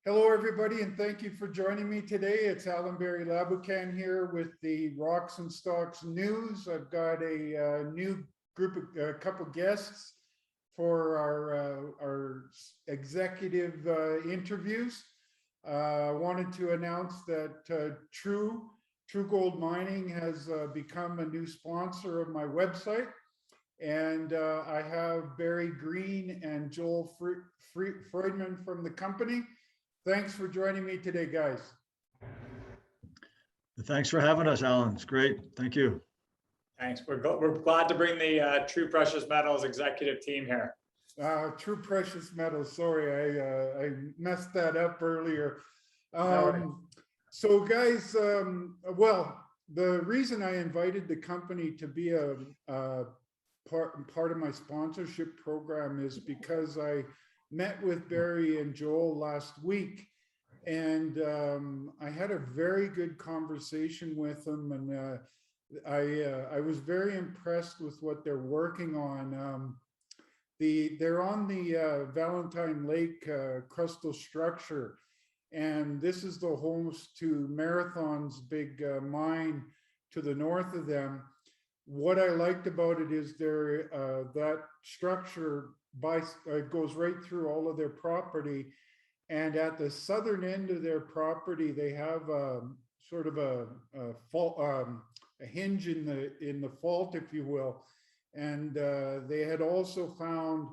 Hello, everybody, and thank you for joining me today. It's Alan Barry Laboucan here with the Rocks and Stocks News. I've got a new group of a couple guests for our executive interviews. I wanted to announce that Tru Gold Mining has become a new sponsor of my website. And I have Barry Greene and Joel Freudman from the company. Thanks for joining me today, guys. Thanks for having us, Alan. It's great. Thank you. Thanks. We're glad to bring the Tru Precious Metals executive team here. Tru Precious Metals. Sorry, I messed that up earlier. So, guys, well, the reason I invited the company to be a part of my sponsorship program is because I met with Barry and Joel last week, and I had a very good conversation with them, and I was very impressed with what they're working on. They're on the Valentine Lake crustal structure, and this is the host to Marathon's big mine to the north of them. What I liked about it is that structure goes right through all of their property, and at the southern end of their property they have sort of a hinge in the fault, if you will, and they had also found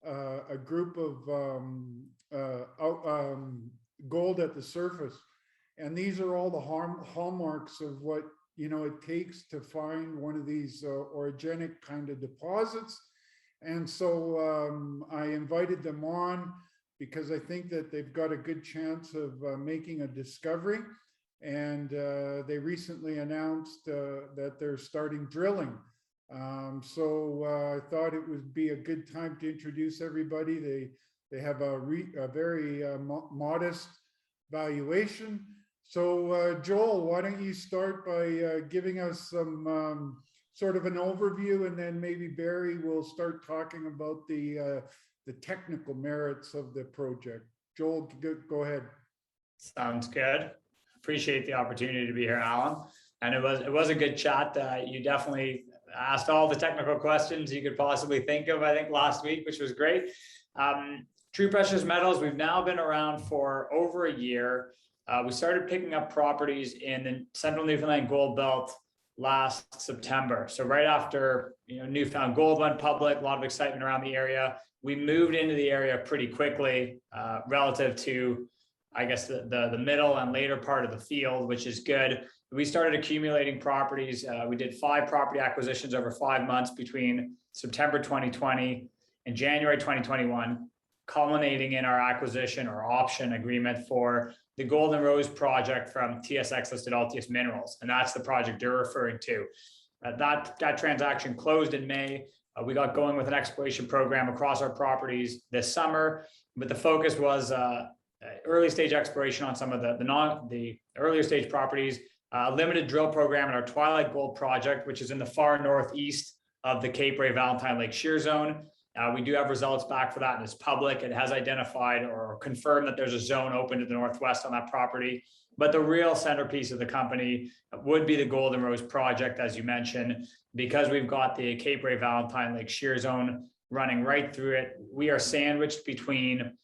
a group of gold at the surface, and these are all the hallmarks of what it takes to find one of these orogenic kind of deposits. And so I invited them on because I think that they've got a good chance of making a discovery. And they recently announced that they're starting drilling. So I thought it would be a good time to introduce everybody. They have a very modest valuation. So Joel, why don't you start by giving us some sort of an overview, and then maybe Barry will start talking about the technical merits of the project. Joel, go ahead. Sounds good. Appreciate the opportunity to be here, Alan. And it was a good chat. You definitely asked all the technical questions you could possibly think of, I think, last week, which was great. Tru Precious Metals, we've now been around for over a year. We started picking up properties in the Central Newfoundland Gold Belt last September. So right after Newfound Gold went public, a lot of excitement around the area. We moved into the area pretty quickly relative to, I guess, the middle and later part of the field, which is good. We started accumulating properties. We did 5 property acquisitions over 5 months between September 2020 and January 2021, culminating in our acquisition or option agreement for the Golden Rose project from TSX listed Altius Minerals. And that's the project you're referring to. That transaction closed in May. We got going with an exploration program across our properties this summer, but the focus was early stage exploration on some of the earlier stage properties, limited drill program in our Twilight Gold project, which is in the far northeast of the Cape Ray Valentine Lake Shear Zone. We do have results back for that, and it's public. It has identified or confirmed that there's a zone open to the northwest on that property. But the real centerpiece of the company would be the Golden Rose project, as you mentioned, because we've got the Cape Ray Valentine Lake Shear Zone running right through it. We are sandwiched between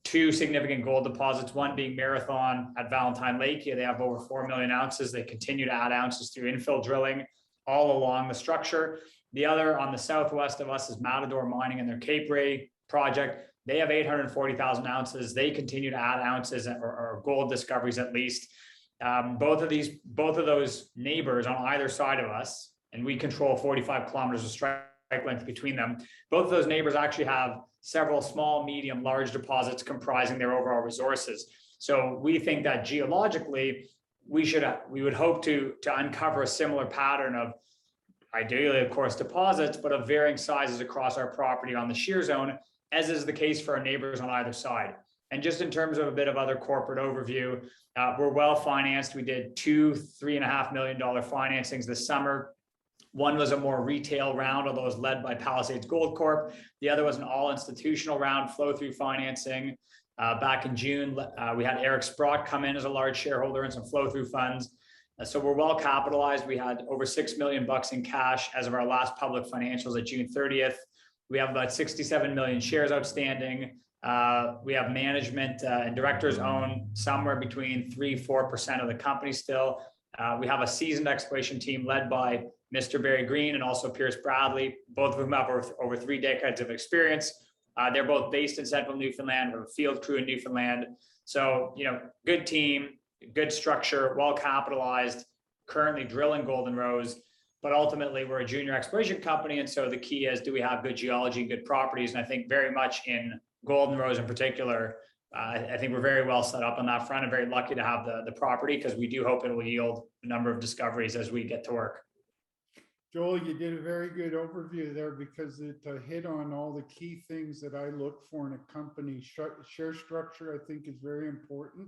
2 significant gold deposits, one being Marathon at Valentine Lake. Here they have over 4 million ounces. They continue to add ounces through infill drilling all along the structure. The other on the southwest of us is Matador Mining and their Cape Ray project. They have 840,000 ounces. They continue to add ounces or gold discoveries at least. Both of those neighbors on either side of us, and we control 45 kilometers of strike length between them. Both of those neighbors actually have several small, medium, large deposits comprising their overall resources. So we think that geologically, we would hope to uncover a similar pattern of, ideally, of course, deposits, but of varying sizes across our property on the shear zone, as is the case for our neighbors on either side. And just in terms of a bit of other corporate overview, we're well financed. We did 2 $3.5 million financings this summer. One was a more retail round, although it was led by Palisades Gold Corp. The other was an all institutional round, flow through financing. Back in June, we had Eric Sprott come in as a large shareholder and some flow through funds. So we're well capitalized. We had over $6 million in cash as of our last public financials at June 30th. We have about 67 million shares outstanding. We have management and directors own somewhere between 3-4% of the company still. We have a seasoned exploration team led by Mr. Barry Greene and also Pierce Bradley, both of whom have over 3 decades of experience. They're both based in central Newfoundland, or field crew in Newfoundland. So, good team, good structure, well capitalized, currently drilling Golden Rose. But ultimately, we're a junior exploration company. And so the key is, do we have good geology, good properties? And I think very much in Golden Rose in particular, I think we're very well set up on that front and very lucky to have the property, because we do hope it will yield a number of discoveries as we get to work. Joel, you did a very good overview there, because it hit on all the key things that I look for in a company. Share structure, I think, is very important.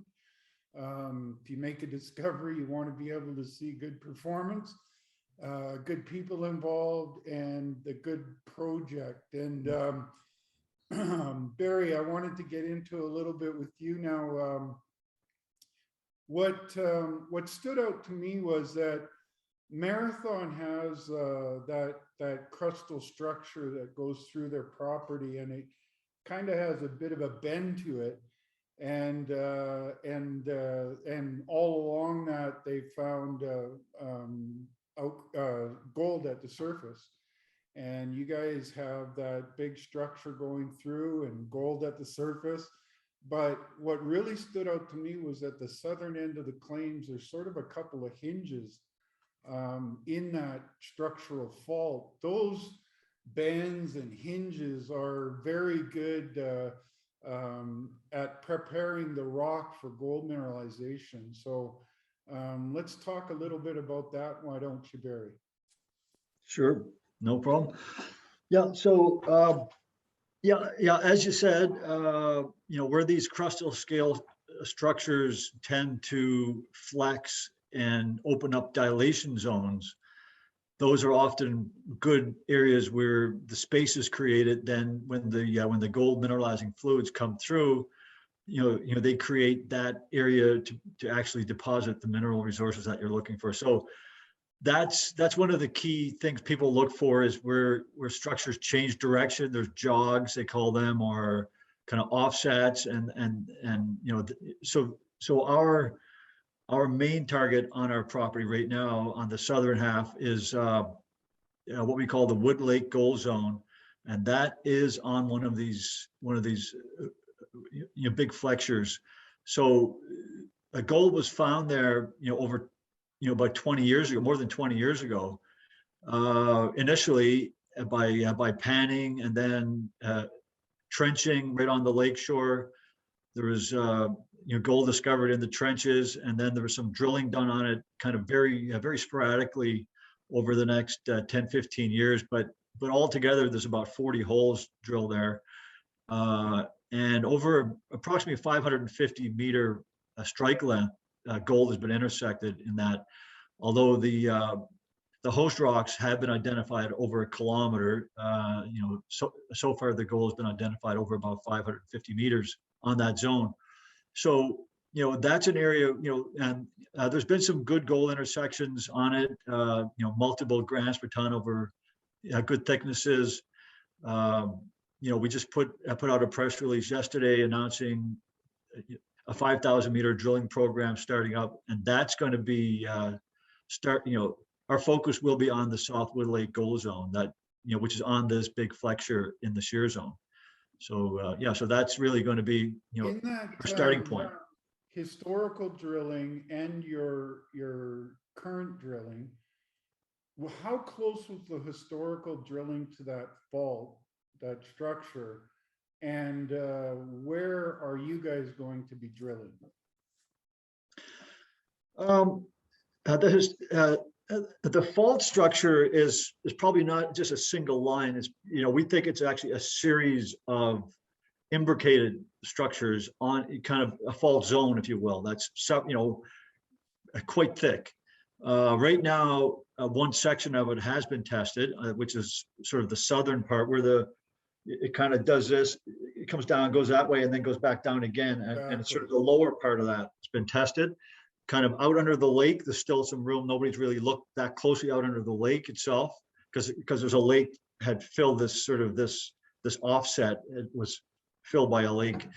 If you make a discovery, you want to be able to see good performance, good people involved, and a good project. And Barry, I wanted to get into a little bit with you now. What stood out to me was that Marathon has that crustal structure that goes through their property, and it kind of has a bit of a bend to it, and all along that they found gold at the surface, and you guys have that big structure going through and gold at the surface. But what really stood out to me was at the southern end of the claims, there's sort of a couple of hinges in that structural fault. Those bands and hinges are very good at preparing the rock for gold mineralization. So let's talk a little bit about that. Why don't you, Barry? Sure, no problem. Yeah, so as you said, where these crustal scale structures tend to flex and open up dilation zones, those are often good areas where the space is created. Then when the gold mineralizing fluids come through, they create that area to actually deposit the mineral resources that you're looking for. So that's one of the key things people look for, is where structures change direction. There's jogs, they call them, or kind of offsets, so our main target on our property right now on the southern half is what we call the Wood Lake Gold Zone, and that is on one of these big flexures. So gold was found there, over about 20 years ago, more than 20 years ago, initially by panning and then trenching right on the lakeshore. There was gold discovered in the trenches, and then there was some drilling done on it, kind of very sporadically over the next 10-15 years. But altogether, there's about 40 holes drilled there, and over approximately 550 meter strike length, gold has been intersected in that. Although the host rocks have been identified over 1 kilometer, so far the gold has been identified over about 550 meters on that zone. So, that's an area, and there's been some good gold intersections on it, multiple grams per ton over good thicknesses. We just put out a press release yesterday announcing a 5,000 meter drilling program starting up, and that's going to be our focus will be on the South Wood Lake Gold Zone, that which is on this big flexure in the shear zone. So so that's really going to be our starting point. Historical drilling and your current drilling, how close was the historical drilling to that fault, that structure, and where are you guys going to be drilling? The fault structure is probably not just a single line. It's, we think it's actually a series of imbricated structures on kind of a fault zone, if you will. That's quite thick. Right now, one section of it has been tested, which is sort of the southern part where the it kind of does this, it comes down, goes that way, and then goes back down again. And it's sort of the lower part of that. It's been tested. Kind of out under the lake, there's still some room. Nobody's really looked that closely out under the lake itself, because there's a lake had filled this sort of this offset. It was filled by a lake.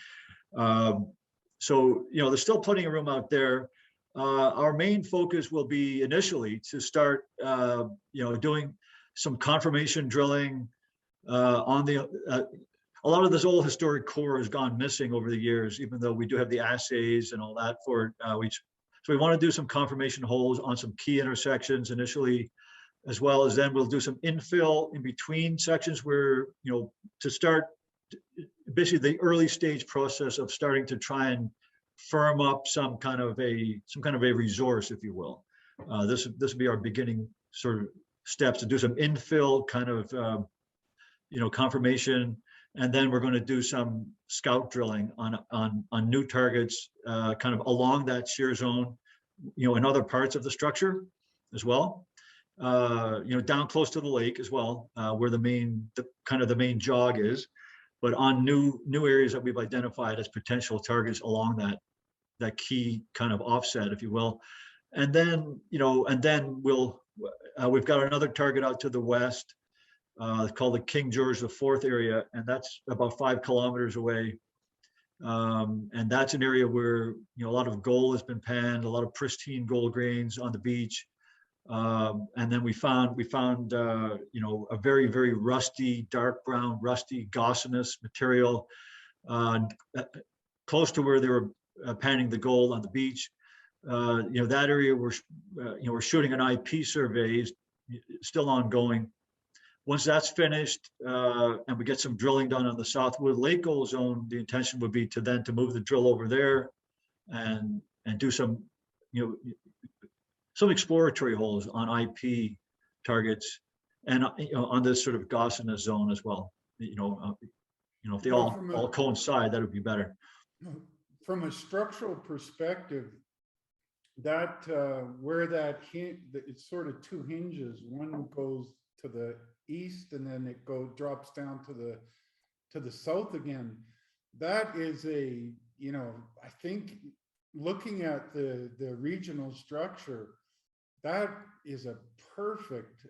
So, you know, there's still plenty of room out there. Our main focus will be initially to start, you know, doing some confirmation drilling on the, a lot of this old historic core has gone missing over the years, even though we do have the assays and all that for, so we want to do some confirmation holes on some key intersections initially, as well as then we'll do some infill in between sections where, you know, to start basically the early stage process of starting to try and firm up some kind of a resource, if you will. This would be our beginning sort of steps to do some infill kind of, you know, confirmation. And then we're going to do some scout drilling on new targets, kind of along that shear zone, you know, in other parts of the structure as well. You know, down close to the lake as well, where the main jog is, but on new areas that we've identified as potential targets along that key kind of offset, if you will. And then, you know, and then we've got another target out to the west, called the King George IV area, and that's about 5 kilometers away. And that's an area where, you know, a lot of gold has been panned, a lot of pristine gold grains on the beach. And then we found you know, a very, very rusty, dark brown, rusty gossinous material close to where they were panning the gold on the beach. You know, that area you know, we're shooting an IP survey, still ongoing. Once that's finished, and we get some drilling done on the Southwood Lake Gold Zone, the intention would be to move the drill over there and do some, you know, some exploratory holes on IP targets, and, you know, on this sort of gossiness zone as well. You know, if they all coincide, that would be better. From a structural perspective, that where that it's sort of two hinges. One goes to the east, and then it drops down to the south again. That is a, you know, I think looking at the regional structure, that is a perfect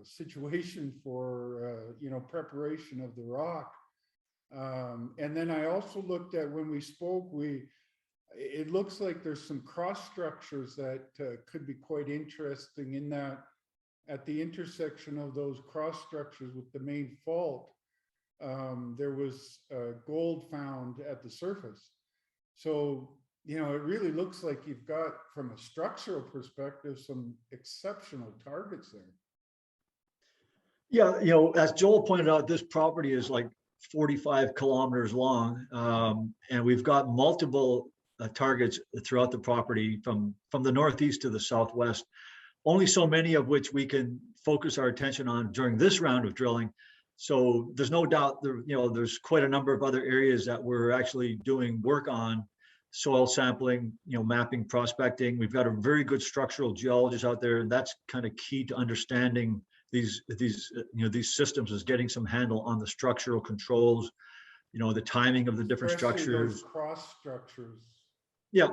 situation for you know, preparation of the rock. And then I also looked at, when we spoke, it looks like there's some cross structures that could be quite interesting, in that at the intersection of those cross structures with the main fault, there was gold found at the surface. So, you know, it really looks like you've got, from a structural perspective, some exceptional targets there. Yeah, you know, as Joel pointed out, this property is like 45 kilometers long, and we've got multiple targets throughout the property from the northeast to the southwest. Only so many of which we can focus our attention on during this round of drilling. So there's no doubt there, you know, there's quite a number of other areas that we're actually doing work on: soil sampling, you know, mapping, prospecting. We've got a very good structural geologist out there, and that's kind of key to understanding these you know, these systems, is getting some handle on the structural controls, you know, the timing of the different structures. Those cross structures. Yeah,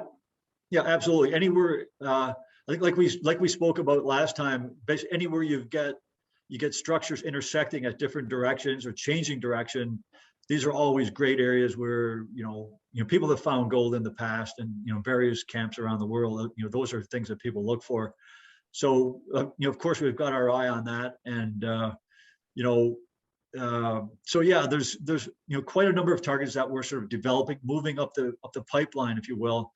yeah, absolutely. Anywhere, I think like we spoke about last time, basically anywhere you get structures intersecting at different directions or changing direction, these are always great areas where, you know, people have found gold in the past, and, you know, various camps around the world, you know, those are things that people look for. So, you know, of course, we've got our eye on that, and, you know, so yeah, there's, you know, quite a number of targets that we're sort of developing, moving up the pipeline, if you will.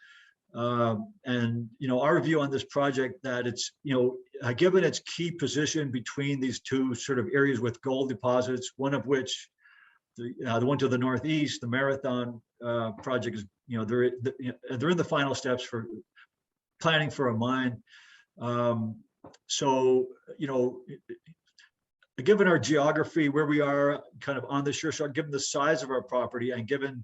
And, you know, our view on this project, that it's, you know, given its key position between these two sort of areas with gold deposits, one of which, the one to the northeast, the Marathon project, is, you know, they're in the final steps for planning for a mine. So, you know, given our geography, where we are kind of on the shear shore, given the size of our property, and given,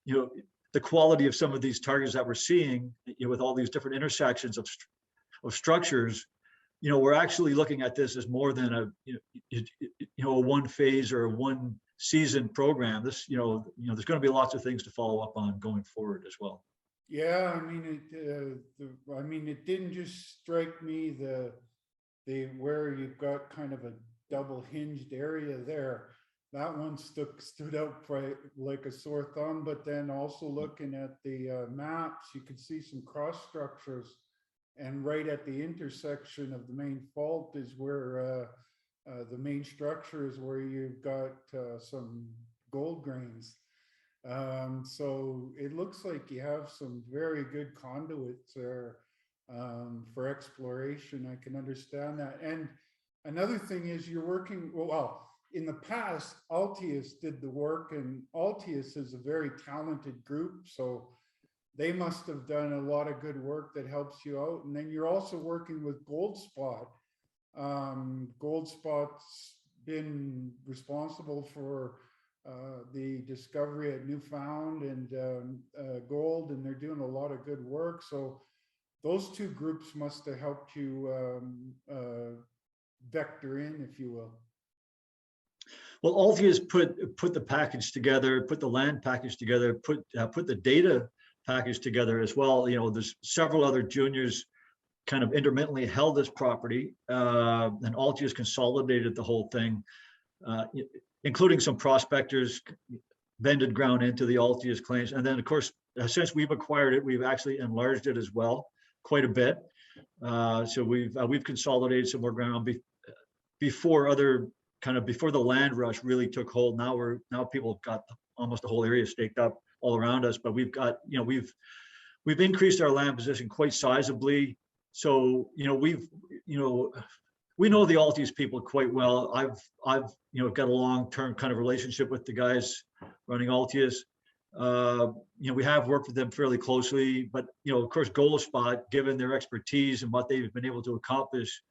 you know, the quality of some of these targets that we're seeing, you know, with all these different intersections of structures, you know, we're actually looking at this as more than a, you know, a one phase or a one seasoned program. This, there's going to be lots of things to follow up on going forward as well. Yeah, I mean, it didn't just strike me the where you've got kind of a double hinged area there. That one stood out like a sore thumb. But then also looking at the maps, you could see some cross structures, and right at the intersection of the main fault is where the main structure is where you've got some gold grains. So it looks like you have some very good conduits there for exploration. I can understand that. And another thing is you're working, well, in the past, Altius did the work, and Altius is a very talented group. So they must have done a lot of good work that helps you out. And then you're also working with Goldspot. Goldspot's been responsible for the discovery at Newfound and gold, and they're doing a lot of good work. So those two groups must have helped you vector in, if you will. Well, Altius put the package together, put the land package together, put the data package together as well. There's several other juniors kind of intermittently held this property, and Altius consolidated the whole thing, including some prospectors vended ground into the Altius claims. And then, of course, since we've acquired it, we've actually enlarged it as well, quite a bit. So we've consolidated some more ground before the land rush really took hold. Now people have got almost the whole area staked up all around us, but we've got, we've increased our land position quite sizably. So, we know the Altius people quite well. I've got a long-term kind of relationship with the guys running Altius. We have worked with them fairly closely, but of course, Goldspot, given their expertise and what they've been able to accomplish,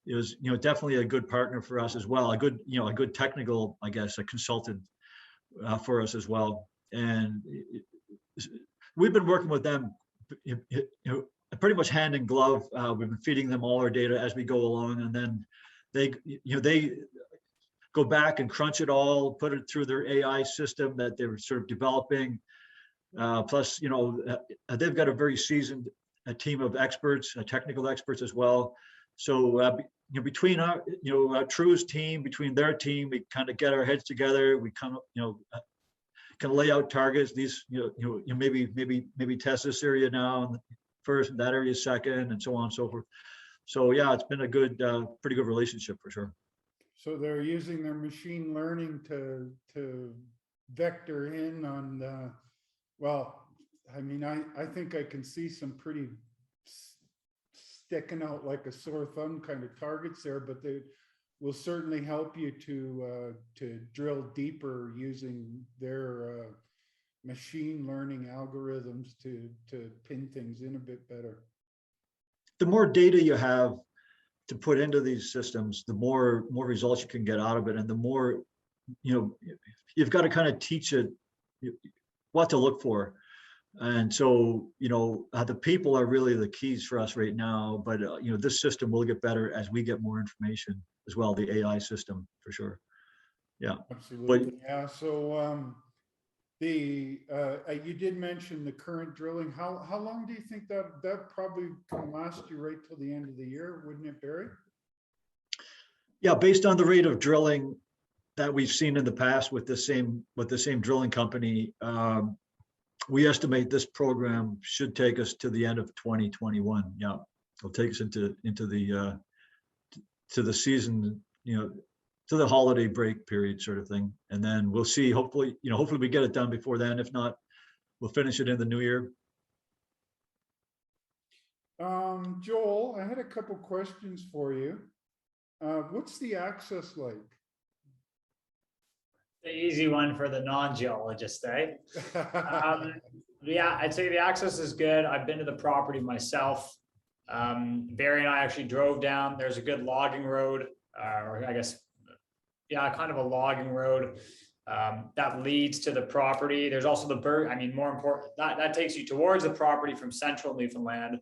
is definitely a good partner for us as well. A good technical, I guess, a consultant for us as well. And we've been working with them, pretty much hand in glove. We've been feeding them all our data as we go along, and then they go back and crunch it all, put it through their AI system that they're sort of developing. Plus, they've got a very seasoned team of experts, technical experts as well. So between our, Tru's team, between their team, we kind of get our heads together. We kind of, can lay out targets. These, maybe test this area now and first, and that area second, and so on and so forth. So yeah, it's been a good, pretty good relationship for sure. So they're using their machine learning to vector in on, well, I mean, I think I can see some pretty sticking out like a sore thumb kind of targets there, but they will certainly help you to drill deeper using their machine learning algorithms to pin things in a bit better. The more data you have to put into these systems, the more results you can get out of it, and the more, you've got to kind of teach it what to look for. And so, the people are really the keys for us right now, but this system will get better as we get more information as well, the AI system for sure. Yeah. Absolutely. Yeah. So you did mention the current drilling. How long do you think that probably can last you right till the end of the year, wouldn't it, Barry? Yeah, based on the rate of drilling that we've seen in the past with the same drilling company, we estimate this program should take us to the end of 2021. Yeah, it'll take us into the to the season, to the holiday break period sort of thing, and then we'll see. Hopefully we get it done before then. If not, we'll finish it in the new year. Joel, I had a couple questions for you. What's the access like? The easy one for the non-geologist, eh? Yeah, I'd say the access is good. I've been to the property myself. Barry and I actually drove down. There's a good logging road, or I guess, yeah, kind of a logging road that leads to the property. There's also more important, that takes you towards the property from central Newfoundland.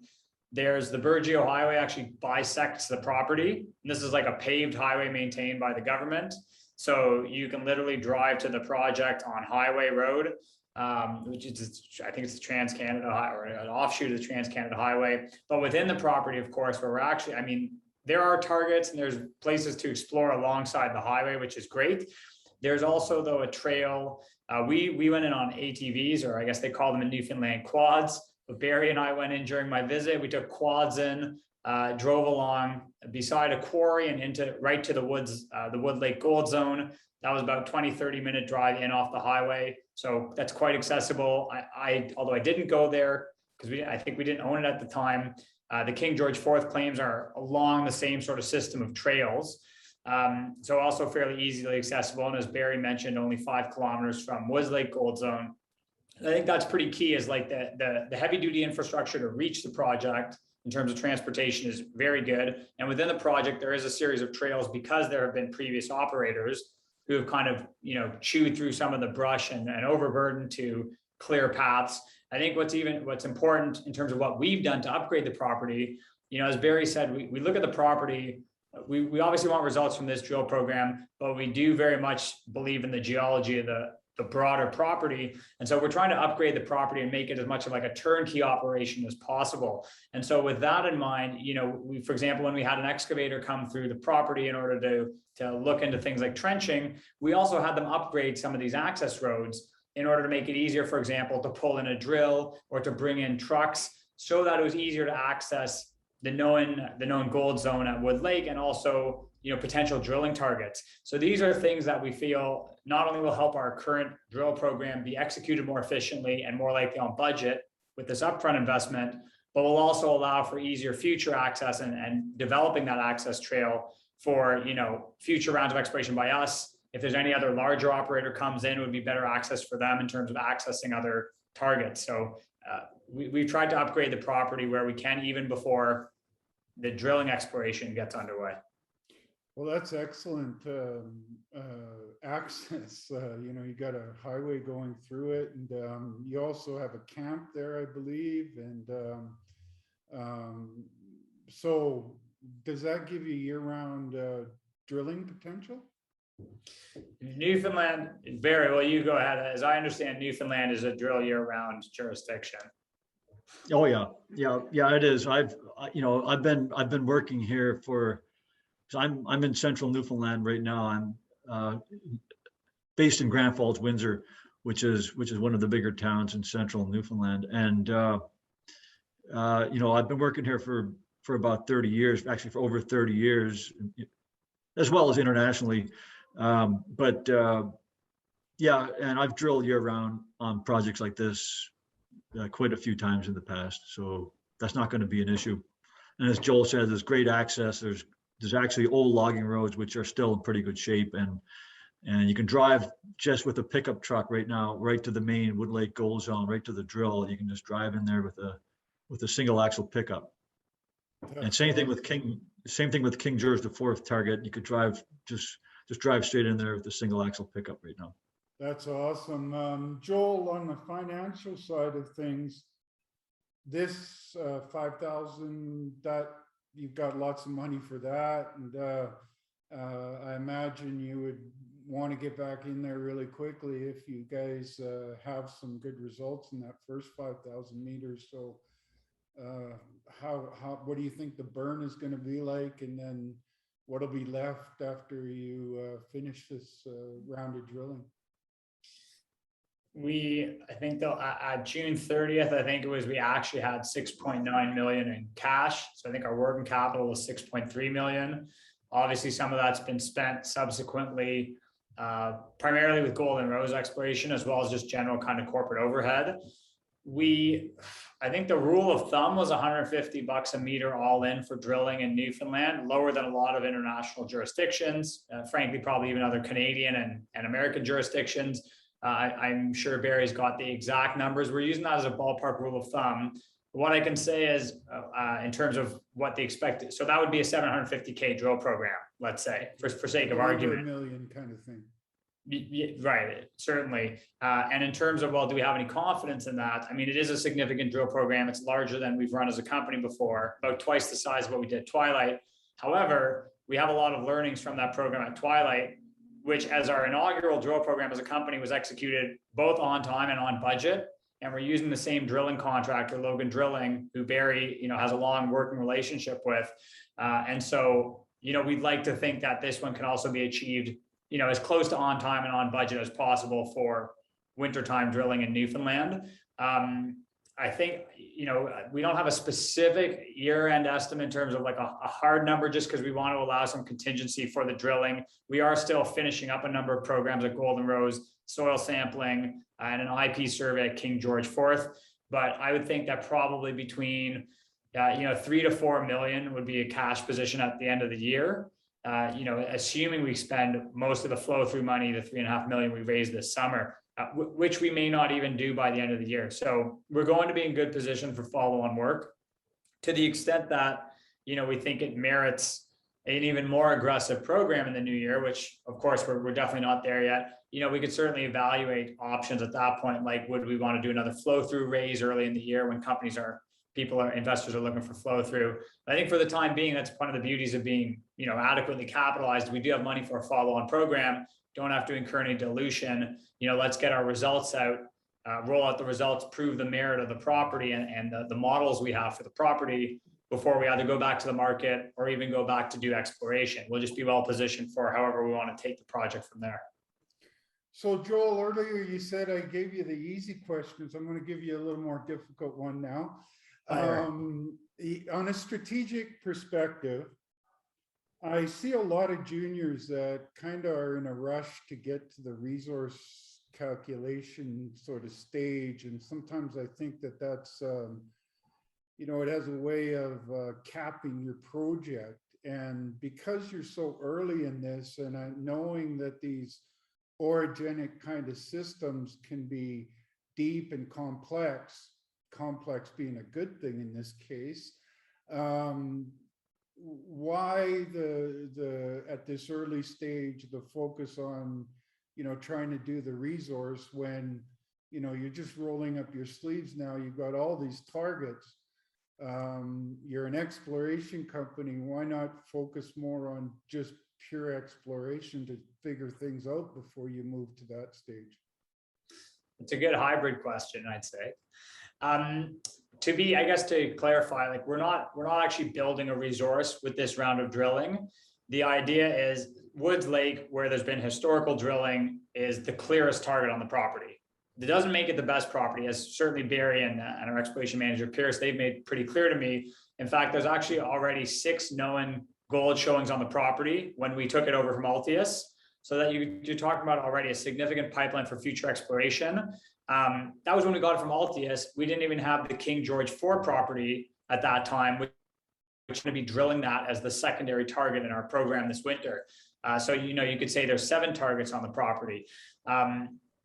There's the Burgio Highway actually bisects the property. And this is like a paved highway maintained by the government. So you can literally drive to the project on Highway Road, which is, I think it's the Trans-Canada Highway, or an offshoot of the Trans-Canada Highway. But within the property, of course, where we're actually, I mean, there are targets and there's places to explore alongside the highway, which is great. There's also, though, a trail. We went in on ATVs, or I guess they call them in Newfoundland quads. But Barry and I went in during my visit. We took quads in, drove along beside a quarry and into right to the woods, the Wood Lake Gold Zone. That was about 20-30 minute drive in off the highway. So that's quite accessible. Although I didn't go there because I think we didn't own it at the time. The King George IV claims are along the same sort of system of trails. So also fairly easily accessible. And as Barry mentioned, only 5 kilometers from Wood Lake Gold Zone. I think that's pretty key, is like the heavy duty infrastructure to reach the project in terms of transportation is very good. And within the project, there is a series of trails because there have been previous operators who have kind of, chewed through some of the brush and overburdened to clear paths. I think what's important in terms of what we've done to upgrade the property, as Barry said, we look at the property. We obviously want results from this drill program, but we do very much believe in the geology of the broader property. And so we're trying to upgrade the property and make it as much of like a turnkey operation as possible. And so with that in mind, for example, when we had an excavator come through the property in order to look into things like trenching, we also had them upgrade some of these access roads in order to make it easier, for example, to pull in a drill or to bring in trucks so that it was easier to access the known gold zone at Wood Lake, and also potential drilling targets. So these are things that we feel not only will help our current drill program be executed more efficiently and more likely on budget with this upfront investment, but will also allow for easier future access and developing that access trail for future rounds of exploration by us. If there's any other larger operator comes in, it would be better access for them in terms of accessing other targets. So we've tried to upgrade the property where we can, even before the drilling exploration gets underway. Well, that's excellent access. You got a highway going through it, and you also have a camp there, I believe. And so does that give you year-round drilling potential? Newfoundland, Barry, well, you go ahead. As I understand, Newfoundland is a drill year-round jurisdiction. Oh yeah, it is. I've been working here so I'm in central Newfoundland right now. I'm based in Grand Falls, Windsor, which is one of the bigger towns in central Newfoundland. And I've been working here for about 30 years, actually for over 30 years, as well as internationally. And I've drilled year round on projects like this quite a few times in the past, so that's not going to be an issue. And as Joel said, there's great access. There's actually old logging roads which are still in pretty good shape, and you can drive just with a pickup truck right now right to the main Wood Lake Gold Zone, right to the drill. You can just drive in there with a single axle pickup. And same thing with King George IV target. You could drive just drive straight in there with a single axle pickup right now. That's awesome. Joel, on the financial side of things, this 5,000, that you've got lots of money for that. And I imagine you would want to get back in there really quickly if you guys have some good results in that first 5,000 meters. So what do you think the burn is going to be like? And then what'll be left after you finish this round of drilling? I think at June 30th, I think it was, we actually had 6.9 million in cash. So I think our working capital was 6.3 million. Obviously, some of that's been spent subsequently, primarily with gold and rose exploration, as well as just general kind of corporate overhead. I think the rule of thumb was $150 a meter all in for drilling in Newfoundland, lower than a lot of international jurisdictions, frankly, probably even other Canadian and American jurisdictions. I'm sure Barry's got the exact numbers. We're using that as a ballpark rule of thumb. What I can say is, in terms of what they expected, so that would be a 750K drill program, let's say, for sake of argument. $1 million kind of thing. Right, certainly. And in terms of, well, do we have any confidence in that? I mean, it is a significant drill program. It's larger than we've run as a company before, about twice the size of what we did at Twilight. However, we have a lot of learnings from that program at Twilight. which as our inaugural drill program as a company was executed both on time and on budget. And we're using the same drilling contractor, Logan Drilling, who Barry, has a long working relationship with. And so, we'd like to think that this one can also be achieved, as close to on time and on budget as possible for wintertime drilling in Newfoundland. I think, we don't have a specific year-end estimate in terms of like a hard number, just because we want to allow some contingency for the drilling. We are still finishing up a number of programs at Golden Rose, soil sampling, and an IP survey at King George IV. But I would think that probably between, 3 to 4 million would be a cash position at the end of the year. Assuming we spend most of the flow through money, the 3.5 million we raised this summer, which we may not even do by the end of the year. So we're going to be in good position for follow-on work to the extent that, we think it merits an even more aggressive program in the new year, which of course we're definitely not there yet. We could certainly evaluate options at that point. Like, would we want to do another flow through raise early in the year when investors are looking for flow through? I think for the time being, that's one of the beauties of being, adequately capitalized. We do have money for a follow-on program, don't have to incur any dilution. Let's get our results out, roll out the results, prove the merit of the property and the models we have for the property before we either go back to the market or even go back to do exploration. We'll just be well positioned for however we want to take the project from there. So Joel, earlier you said I gave you the easy questions. I'm going to give you a little more difficult one now. On a strategic perspective, I see a lot of juniors that kind of are in a rush to get to the resource calculation sort of stage. And sometimes I think that that's, it has a way of capping your project. And because you're so early in this, and knowing that these orogenic kind of systems can be deep and complex being a good thing in this case, why at this early stage the focus on trying to do the resource when you're just rolling up your sleeves now? You've got all these targets. You're an exploration company. Why not focus more on just pure exploration to figure things out before you move to that stage? It's a good hybrid question, I'd say. To clarify, like we're not actually building a resource with this round of drilling. The idea is Woods Lake, where there's been historical drilling, is the clearest target on the property. It doesn't make it the best property, as certainly Barry and our exploration manager Pierce, they've made pretty clear to me. In fact, there's actually already 6 known gold showings on the property when we took it over from Altius. So that you're talking about already a significant pipeline for future exploration. That was when we got it from Altius. We didn't even have the King George IV property at that time, which is going to be drilling that as the secondary target in our program this winter. So, you could say there's 7 targets on the property.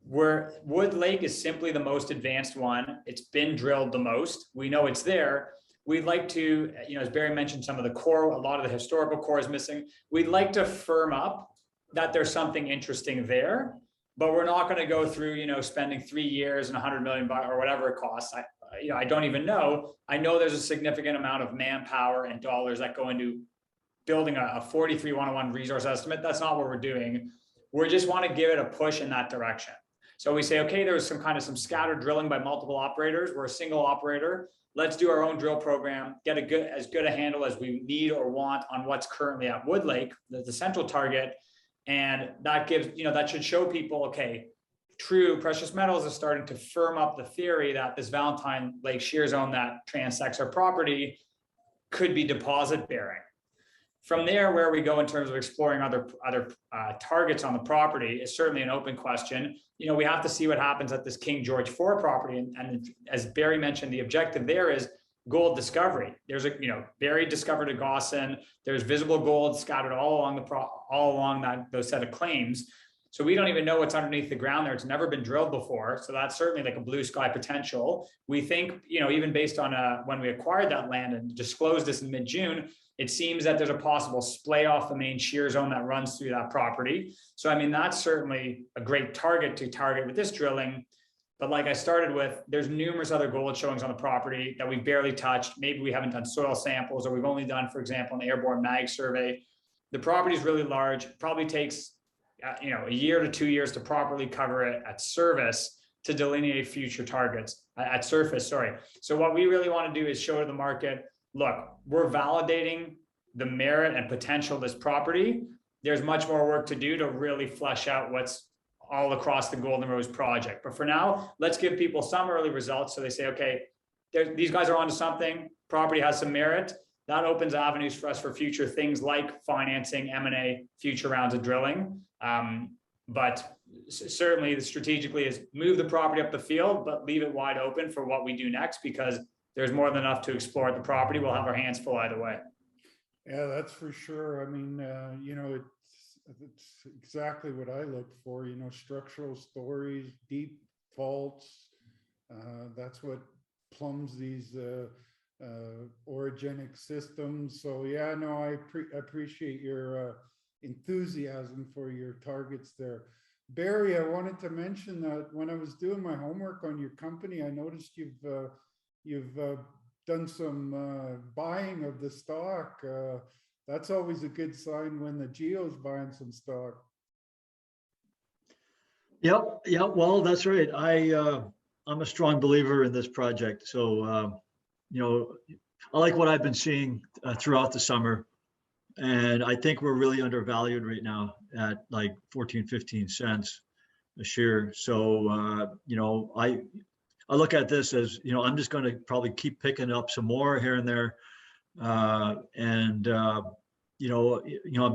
Where Wood Lake is simply the most advanced one. It's been drilled the most. We know it's there. We'd like to, as Barry mentioned, some of the core, a lot of the historical core is missing. We'd like to firm up that there's something interesting there, but we're not going to go through, spending 3 years and $100 million or whatever it costs. I don't even know. I know there's a significant amount of manpower and dollars that go into building a 43-101 resource estimate. That's not what we're doing. We just want to give it a push in that direction. So we say, okay, there's some scattered drilling by multiple operators. We're a single operator. Let's do our own drill program, get as good a handle as we need or want on what's currently at Wood Lake, the central target. And that gives, that should show people, okay, Tru Precious Metals is starting to firm up the theory that this Valentine Lake shear zone that transects our property could be deposit bearing. From there, where we go in terms of exploring other targets on the property is certainly an open question. We have to see what happens at this King George IV property. And as Barry mentioned, the objective there is gold discovery. There's Barry discovered a Gossan. There's visible gold scattered all along those set of claims. So we don't even know what's underneath the ground there. It's never been drilled before. So that's certainly like a blue sky potential. We think, even based on when we acquired that land and disclosed this in mid-June, it seems that there's a possible splay off the main shear zone that runs through that property. So, that's certainly a great target to target with this drilling. But like I started with, there's numerous other gold showings on the property that we've barely touched. Maybe we haven't done soil samples, or we've only done, for example, an airborne mag survey. The property is really large, probably takes, a year to 2 years to properly cover it at service to delineate future targets at surface. Sorry. So what we really want to do is show to the market, look, we're validating the merit and potential of this property. There's much more work to do to really flesh out what's all across the Golden Rose project. But for now, let's give people some early results. So they say, okay, these guys are onto something. Property has some merit. That opens avenues for us for future things like financing, M&A, future rounds of drilling. But certainly strategically is move the property up the field, but leave it wide open for what we do next, because there's more than enough to explore at the property. We'll have our hands full either way. Yeah, that's for sure. I mean, it's exactly what I look for, structural stories, deep faults. That's what plumbs these orogenic systems. So yeah, no, I appreciate your enthusiasm for your targets there. Barry, I wanted to mention that when I was doing my homework on your company, I noticed you've done some buying of the stock. That's always a good sign when the geo's buying some stock. Yep. Well, that's right. I'm a strong believer in this project. So, I like what I've been seeing throughout the summer. And I think we're really undervalued right now at like 14, 15 cents a share. So, I look at this as, I'm just going to probably keep picking up some more here and there. I'm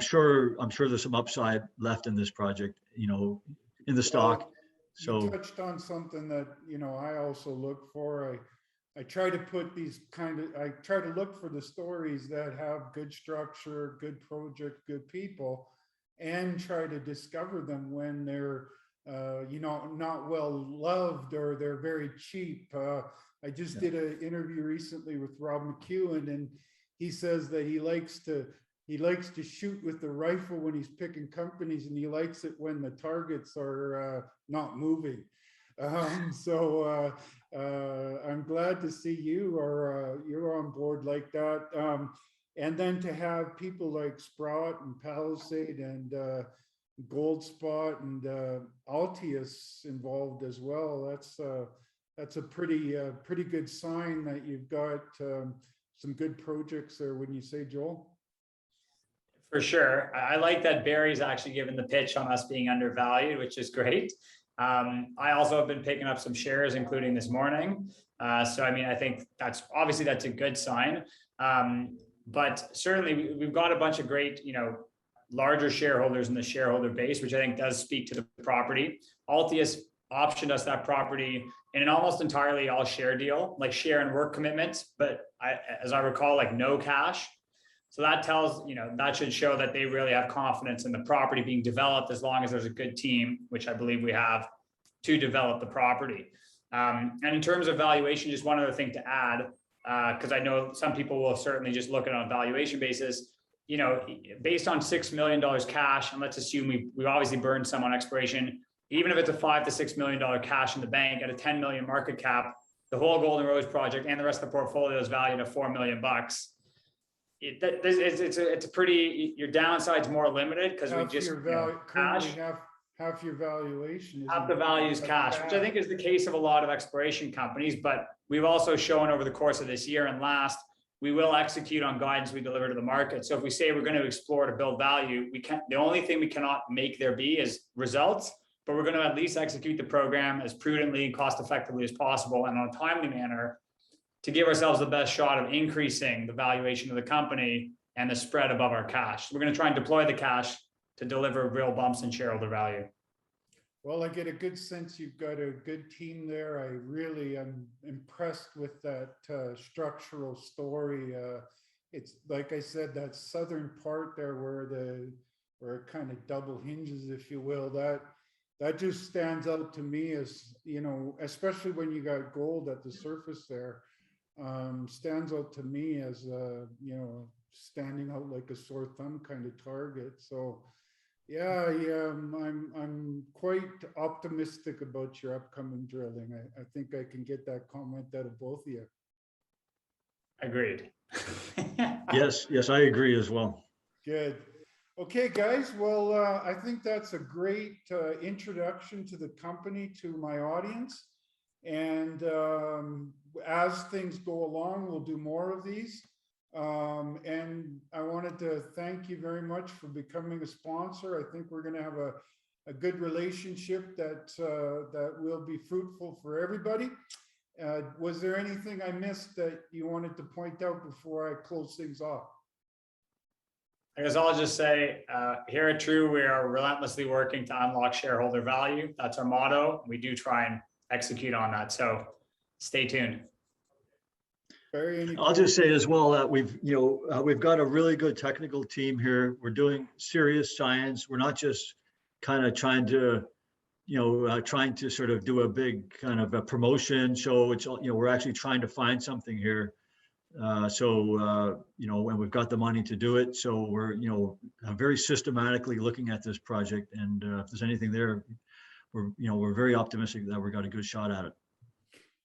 sure there's some upside left in this project, in the stock. Well, So you touched on something that, I also look for. I try to put I try to look for the stories that have good structure, good project, good people, and try to discover them when they're, not well loved or they're very cheap. I just did an interview recently with Rob McEwen, and he says that he likes to shoot with the rifle when he's picking companies, and he likes it when the targets are not moving. I'm glad to see you're on board like that. And then to have people like Sprott and Palisade and Goldspot and Altius involved as well, that's a pretty good sign that you've got some good projects there, wouldn't you say, Joel? For sure. I like that Barry's actually given the pitch on us being undervalued, which is great. I also have been picking up some shares, including this morning. So, I mean, I think that's a good sign. But certainly we've got a bunch of great, larger shareholders in the shareholder base, which I think does speak to the property. Altius optioned us that property in an almost entirely all share deal, like share and work commitments, but as I recall, like no cash. So that tells, that should show that they really have confidence in the property being developed, as long as there's a good team, which I believe we have, to develop the property. And in terms of valuation, just one other thing to add, because I know some people will certainly just look at it on a valuation basis, based on $6 million cash, and let's assume we obviously burned some on exploration, even if it's a $5 to $6 million cash in the bank at a 10 million market cap, the whole Golden Rose project and the rest of the portfolio is valued at $4 million. It's a pretty, your downside's more limited because we just currently half your valuation. Half the value is cash, which I think is the case of a lot of exploration companies. But we've also shown over the course of this year and last, we will execute on guidance we deliver to the market. So if we say we're going to explore to build value, the only thing we cannot make there be is results, but we're going to at least execute the program as prudently and cost effectively as possible and on a timely manner, to give ourselves the best shot of increasing the valuation of the company and the spread above our cash. We're going to try and deploy the cash to deliver real bumps in shareholder value. Well, I get a good sense you've got a good team there. I really am impressed with that structural story. It's like I said, that southern part there where it kind of double hinges, if you will, that just stands out to me as, especially when you got gold at the surface there. Stands out to me as standing out like a sore thumb kind of target. So yeah, I'm quite optimistic about your upcoming drilling. I think I can get that comment out of both of you. Agreed. yes, I agree as well. Good. Okay, guys, well, I think that's a great introduction to the company, to my audience. And as things go along, we'll do more of these. And I wanted to thank you very much for becoming a sponsor. I think we're going to have a good relationship that will be fruitful for everybody. Was there anything I missed that you wanted to point out before I close things off? I guess I'll just say, here at Tru, we are relentlessly working to unlock shareholder value. That's our motto. We do try and execute on that. So stay tuned. I'll just say as well that we've got a really good technical team here. We're doing serious science. We're not just kind of trying to sort of do a big kind of a promotion show. It's, we're actually trying to find something here. When we've got the money to do it. So we're, very systematically looking at this project. And if there's anything there, we're very optimistic that we've got a good shot at it.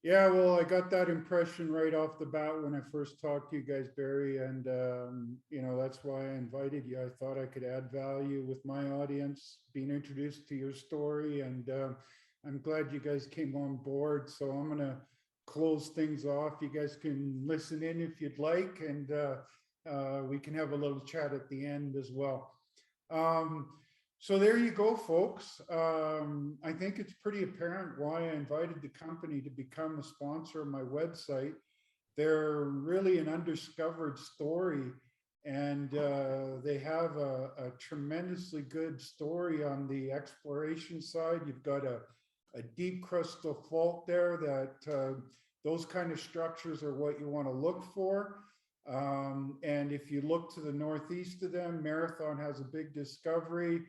Yeah, well, I got that impression right off the bat when I first talked to you guys, Barry. And, that's why I invited you. I thought I could add value with my audience, being introduced to your story. And I'm glad you guys came on board. So I'm going to close things off. You guys can listen in if you'd like, and we can have a little chat at the end as well. So there you go, folks. I think it's pretty apparent why I invited the company to become a sponsor of my website. They're really an undiscovered story, and they have a tremendously good story on the exploration side. You've got a deep crustal fault there that those kind of structures are what you want to look for. And if you look to the northeast of them, Marathon has a big discovery.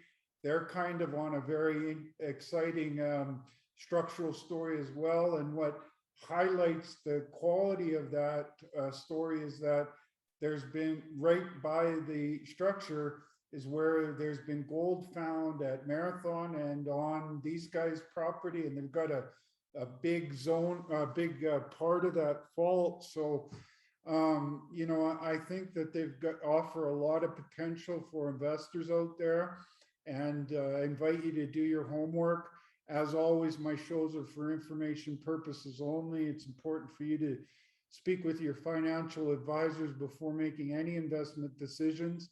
They're kind of on a very exciting structural story as well. And what highlights the quality of that story is that there's been, right by the structure is where there's been gold found at Marathon and on these guys' property, and they've got a big zone, a big part of that fault. So, I think that they've offer a lot of potential for investors out there, and I invite you to do your homework. As always, my shows are for information purposes only. It's important for you to speak with your financial advisors before making any investment decisions.